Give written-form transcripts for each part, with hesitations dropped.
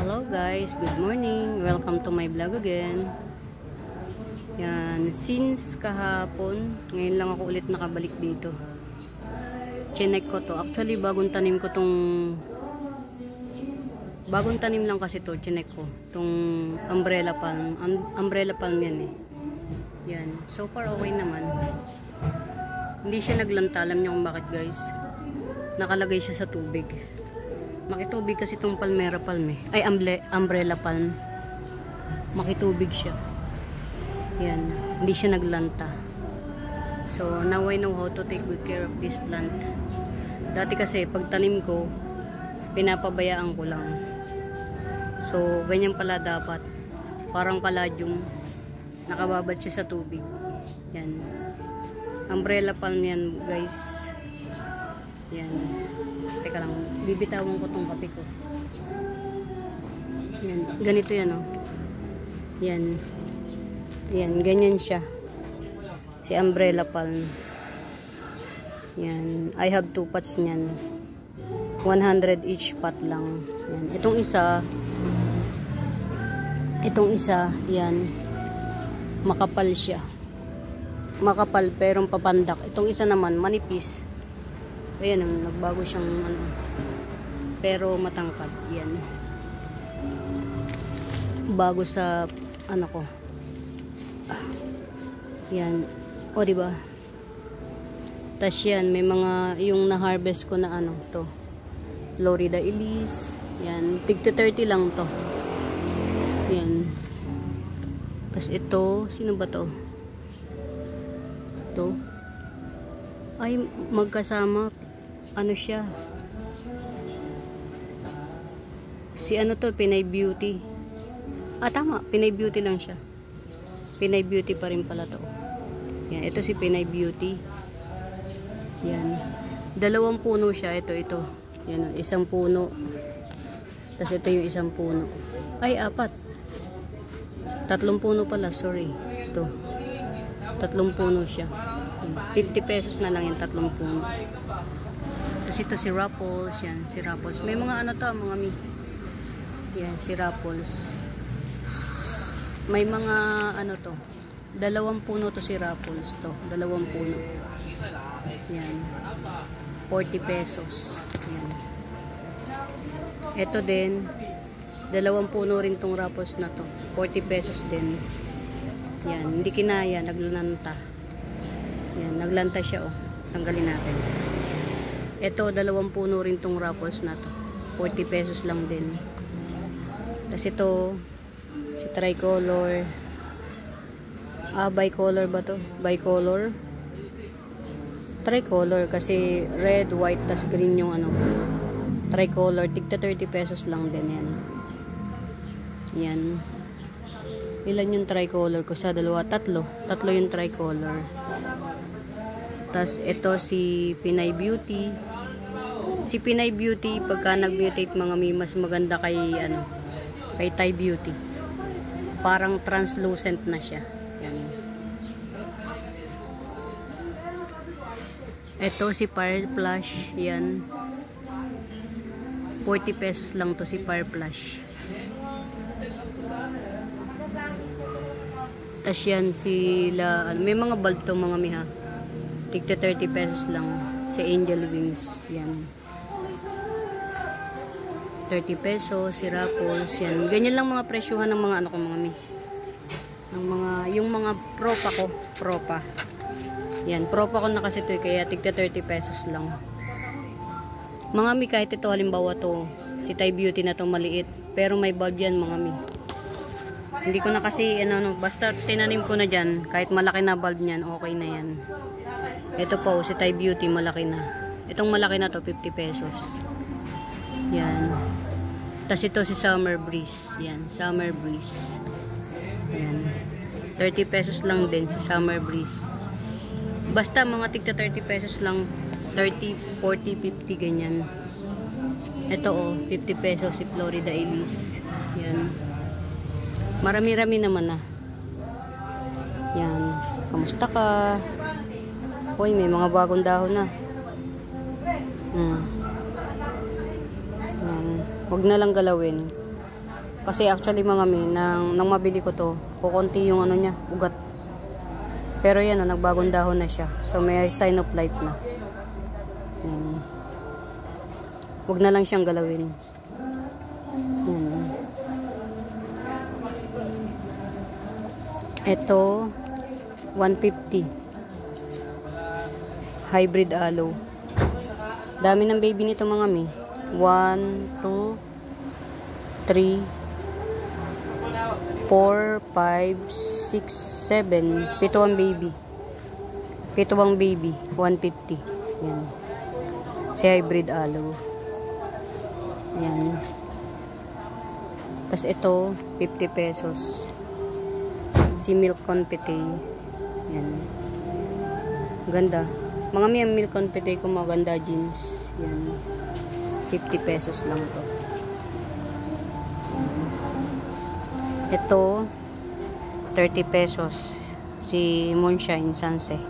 Hello guys, good morning. Welcome to my vlog again. Yan, since kahapon, ngayon lang ako ulit nakabalik dito. Chinek ko to. Actually, bagong tanim lang kasi to, chinek ko. Tong umbrella palm yan eh. Yan, so far okay naman. Hindi siya naglanta, alam niyo kung bakit guys. Nakalagay siya sa tubig. Makitubig kasi itong palmera palm eh. Ay, umbrella palm. Makitubig siya. Yan. Hindi siya naglanta. So, now I know how to take good care of this plant. Dati kasi, pag tanim ko, pinapabayaan ko lang. So, ganyan pala dapat. Parang kaladyong nakababad siya sa tubig. Yan. Umbrella palm yan, guys. Yan. Teka lang, bibitawan ko tong kape ko. Yan, ganito yan oh. Yan. Yan, ganyan siya. Si umbrella palm. Yan, I have 2 pots niyan. 100 each pot lang. Yan, itong isa, yan. Makapal siya. Makapal pero papandak. Itong isa naman manipis. Ayan, nagbago siyang ano, pero matangkad. Yan. Bago sa ano ko. Yan. O diba? Tas yan, may mga yung na-harvest ko na ano to. Florida Elise. Yan, tig to 30 lang to. Yan. Tas ito, sino ba to? To. Ay, magkasama. Ano siya? Si ano to, Pinay Beauty. Ah, tama. Pinay Beauty lang siya. Pinay Beauty pa rin pala to. Yan. Ito si Pinay Beauty. Yan. 2 puno siya. Ito. Yan. 1 puno. Tapos ito yung 1 puno. Ay, 4. 3 puno pala. Sorry. Ito. 3 puno siya. 50 pesos na lang yung 3 puno. Tapos ito si Ruffles. Yan, si Ruffles. May mga ano to, mga mi. Yan, si Ruffles. May mga ano to. 2 puno to si Ruffles to. 2 puno. Yan. 40 pesos. Yan. Ito din. 2 puno rin tong Ruffles na to. 40 pesos din. Yan. Hindi kinaya. Naglanta. Yan. Naglanta siya oh. Tanggalin natin. Ito, 2 puno rin tong Ruffles na to. 40 pesos lang din. Tapos ito, si Tricolor. Bicolor ba to? Bicolor. Tricolor kasi red, white, tas green yung ano. Tricolor, tigta 30 pesos lang din yan. Yan. Ilan yung tricolor ko? Sa 2, 3 yung tricolor. Tas ito si Pinay Beauty. Si Pinay Beauty pagka nag-mutate mga mi, mas maganda kay ano, kay Thai Beauty. Parang translucent na siya. Yan. Ito si Fire Flash. Yan. 40 pesos lang to si Fire Flash. Tas yan sila, may mga bulb to mga mi ha. Tigta 30 pesos lang. Si Angel Wings. Yan. 30 pesos. Si Ruffles. Yan. Ganyan lang mga presyuhan ng mga ano ko mga mi. Yung mga propa ko. Propa. Yan. Propa ko na kasi ito. Kaya tigta 30 pesos lang. Mga mi, kahit ito halimbawa to. Si Thai Beauty na to maliit. Pero may bulb yan mga mi. Hindi ko na kasi basta tinanim ko na dyan. Kahit malaki na bulb niyan. Okay na yan. Ito po, si Thai Beauty, malaki na. Itong malaki na to, 50 pesos. Yan. Tapos ito si Summer Breeze. Yan, Summer Breeze. Yan. 30 pesos lang din si Summer Breeze. Basta mga tigta 30 pesos lang. 30, 40, 50, ganyan. Ito oh, 50 pesos si Florida Elise. Yan. Marami-rami naman na. Yan. Kamusta ka? Hoy, may mga bagong dahon na. Huwag na lang galawin. Kasi actually mga mi, nang mabili ko to, kukunti yung ano niya, ugat. Pero yan, nagbagong dahon na siya. So may sign of life na. Yan. Huwag na lang siyang galawin. Yan. Ito, 150. Hybrid aloe. Dami ng baby nito mga mi. 1, 2, 3, 4, 5, 6, 7. 7 ang baby. 7 ang baby. 150. Yan. Si hybrid aloe. Yan. Tapos ito, 50 pesos. Si milk confite. Yan. Ganda. Mga may milk confite ko maganda jeans. Yan. 50 pesos lang to. Ito 30 pesos. Si Moonshine Sunset.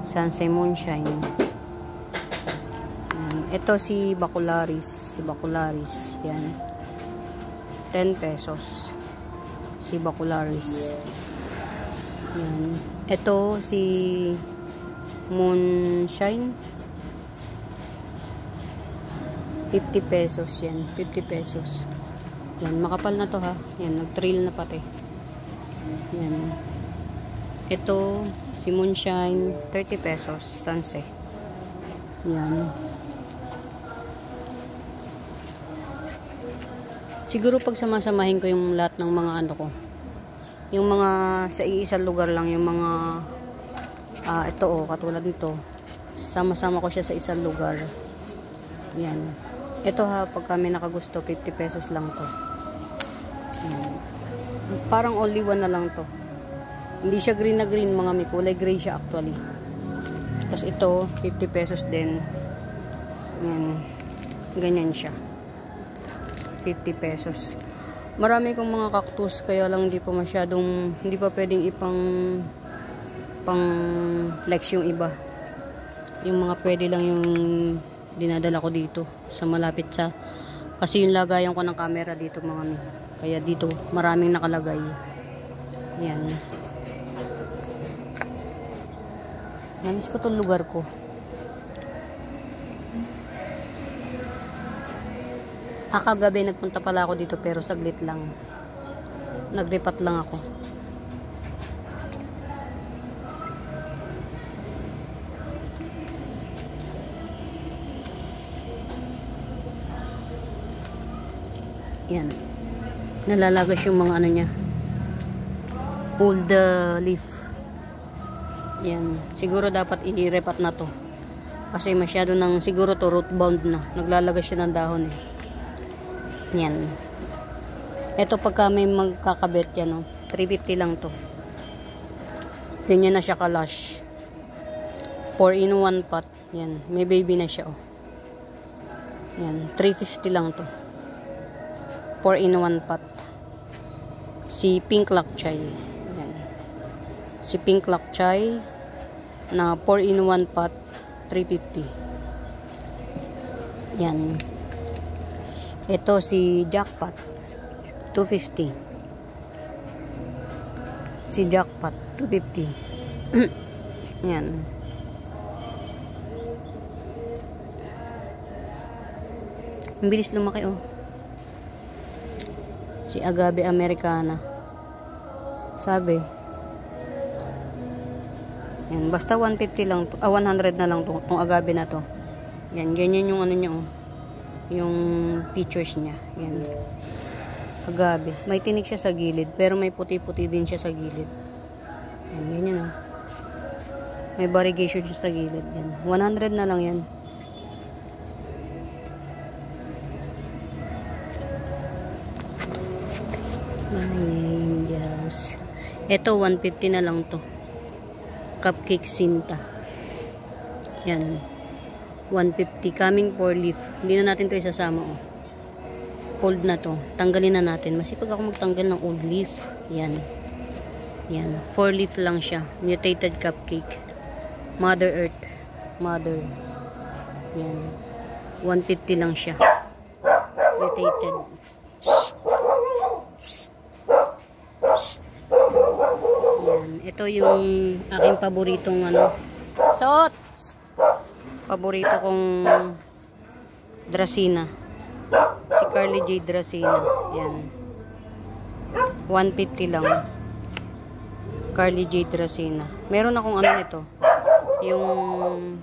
Sunset Moonshine. Yan. Ito si Bacularis. Si Bacularis. Yan. 10 pesos. Si Bacularis. Yan. Ito si Moonshine. 50 pesos yan. 50 pesos. Yan. Makapal na to ha. Yan. Nag-trail na pati. Yan. Ito si Moonshine. 30 pesos. Sunset. Yan. Siguro pag samasamahin ko yung lahat ng mga ano ko. Yung mga sa iisang lugar lang. Yung mga ito katulad nito. Sama-sama ko siya sa isang lugar. Yan. Ito ha, pag kami nakagusto, 50 pesos lang to. Yan. Parang only one na lang to. Hindi siya green na green, mga may kulay gray siya actually. Tapos ito, 50 pesos din. Yan. Ganyan siya. 50 pesos. Marami kong mga cactus, kaya lang hindi pa masyadong, hindi pa pwedeng pang flex yung iba. Yung mga pwede lang yung dinadala ko dito sa malapit sa, kasi yung lagayan ko ng camera dito mga mi. Kaya dito maraming nakalagay. Yan. Namiss ko tong lugar ko. Kagabi nagpunta pala ako dito pero saglit lang. Nagripat lang ako. Yan. Nalalagas yung mga ano niya. Old leaf. Yan. Siguro dapat i-repat na to. Kasi masyado nang siguro to root bound na. Naglalagas siya ng dahon eh. Yan. Ito pagka may magkakabit yan, no? 350 lang to. Ganyan na siya ka-lush. 4-in-1 pot. Yan. May baby na siya, oh. Yan. 350 lang to. 4-in-1 pot. Si Pink Lock Chai. Yan. Si Pink Lock Chai na 4-in-1 pot. 350. Yan. Ito si Jackpot 250. Si Jackpot 250. Yan. Ang bilis lumaki oh. Si Agave Americana. Sabi. Yan, basta 150 lang to, 100 na lang tong agave na to. Yan, ganyan yung ano niya oh. Yung features niya. Yan. Agave. May tinik siya sa gilid. Pero may puti-puti din siya sa gilid. Yan. Ganyan oh. May variegation siya sa gilid. Yan. 100 na lang yan. Angels. Ito 150 na lang to. Cupcake Sinta. Yan. 150 coming 4 leaf. Hindi na natin to isasama oh. Old na to. Tanggalin na natin. Masipag ako magtanggal ng old leaf. Yan. Yan. 4 leaf lang siya. Mutated cupcake. Mother Earth. Mother. Yan. 150 lang siya. Mutated. Yan. Ito yung aking paboritong ano. Suot! Paborito kong Dracena. Si Carly J. Dracena. Yan. 150 lang. Carly J. Dracena. Meron akong ano nito. Yung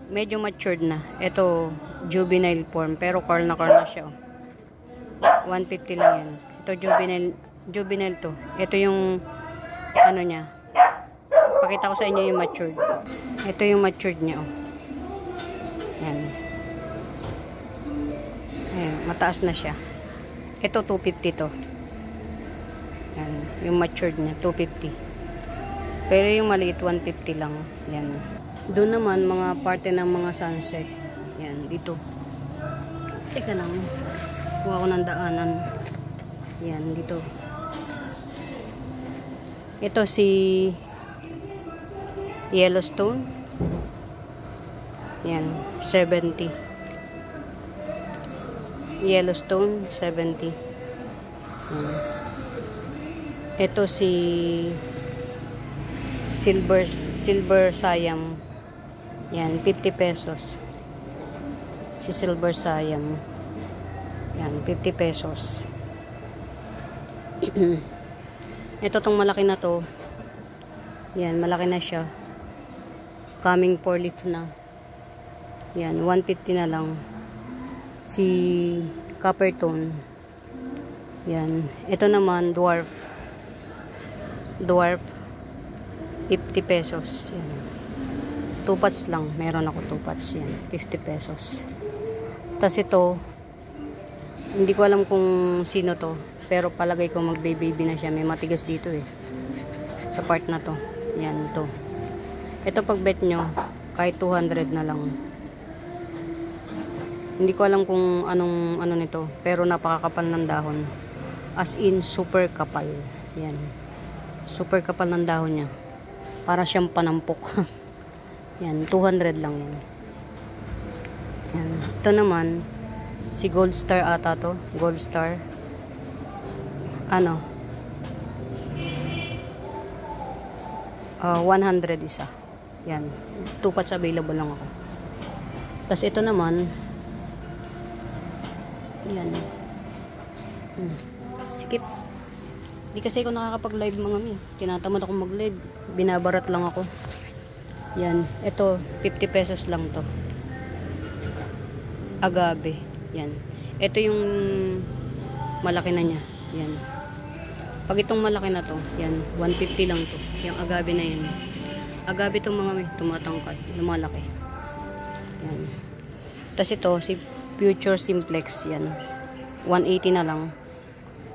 medyo matured na. Ito, juvenile form. Pero curl na siya. 150 lang yan. Ito, juvenile to. Ito yung ano niya. Pakita ko sa inyo yung matured. Ito yung matured niya. Oh. Yan. Ayan, mataas na siya. Ito, 250 to. Yan. Yung matured niya, 250. Pero yung maliit, 150 lang. Yan. Doon naman, mga parte ng mga sunset. Yan, dito. Teka lang. Kuha ko ng daanan. Yan, dito. Ito si Yellowstone. Yan, 70. Yellowstone, 70. Yan. Ito si Silver Siam. Yan, 50 pesos. Si Silver Siam. Yan, 50 pesos. Ito tong malaki na to. Yan, malaki na siya. Coming 4 leaf na. Yan, 150 na lang. Si Coppertone. Yan. Ito naman, dwarf. Dwarf. 50 pesos. Yan. 2 pots lang. Meron ako 2 pots. Yan. 50 pesos. Tas ito, hindi ko alam kung sino to. Pero palagay ko magbe-baby na siya. May matigas dito eh. Sa part na to. Yan to. Ito pag bet nyo, kahit 200 na lang. Hindi ko alam kung anong ano nito. Pero napakakapal ng dahon. As in, super kapal. Yan. Super kapal ng dahon niya. Para siyang panampok. Yan. 200 lang yan. Yan. Ito naman, si Gold Star ata to. Gold Star. Ano? 100 isa. Yan. 2 pots available lang ako. Tapos ito naman, yan. Sikip. Di kasi ako nakakapag-live mga mi. Tinatamad ako mag-live. Binabarat lang ako. Yan. Ito, 50 pesos lang to. Agave. Yan. Ito yung malaki na niya. Yan. Pag itong malaki na to, yan, 150 lang to. Yung agave na yan. Agave itong mga may tumatangkad. Lumalaki. Yan. Tapos ito, si Future Simplex. Yan. 180 na lang.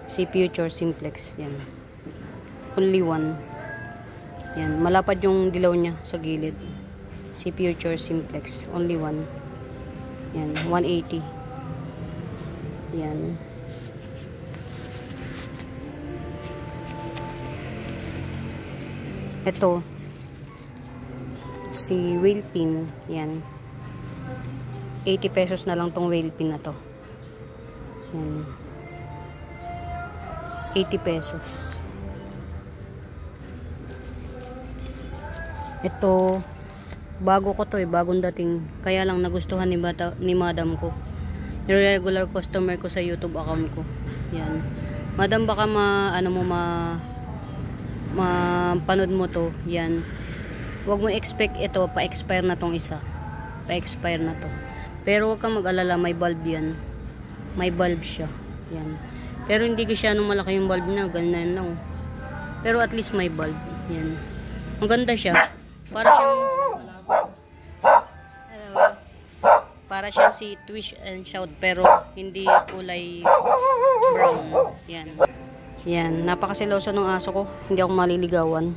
Si Future Simplex. Yan. Only one. Yan. Malapad yung dilaw niya sa gilid. Si Future Simplex. Only one. Yan. 180. Yan. Ito. Si whale pin. Yan. 80 pesos na lang tong whale pin na to. Yan. 80 pesos. Ito, bago ko to eh, bagong dating. Kaya lang nagustuhan ni madam ko. Regular customer ko sa YouTube account ko. Yan. Madam, baka mapanood mo to. Yan. Huwag mo expect ito, pa-expire na tong isa. Pa-expire na to. Pero huwag kang mag-alala, may bulb yan. May bulb siya. Yan. Pero hindi ko siya nung malaki yung bulb na, ganyan lang. Pero at least may bulb. Yan. Ang ganda siya. Para siyang si Twitch and Shout, pero hindi kulay brown. Yan. Yan. Napakasiloso ng aso ko. Hindi ako maliligawan.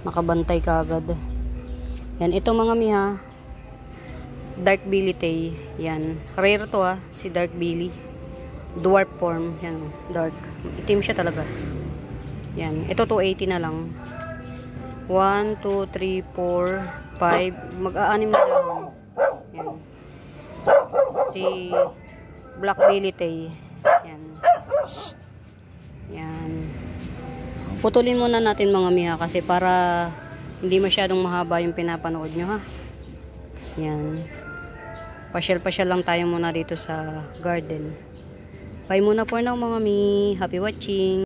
Nakabantay ka agad. Yan. Ito mga miha. Dark Billy Tay. Yan. Rare to ha. Si Dark Billy. Dwarf form. Yan. Dark. Itim siya talaga. Yan. Ito 280 na lang. 1, 2, 3, 4, 5. Mag-aanim na dahon. Yan. Si Black Billy Tay. Yan. Yan. Putulin muna natin mga miha kasi para hindi masyadong mahaba yung pinapanood nyo ha. Yan. Pasyal-pasyal lang tayo muna dito sa garden. Bye muna for now mga mi. Happy watching.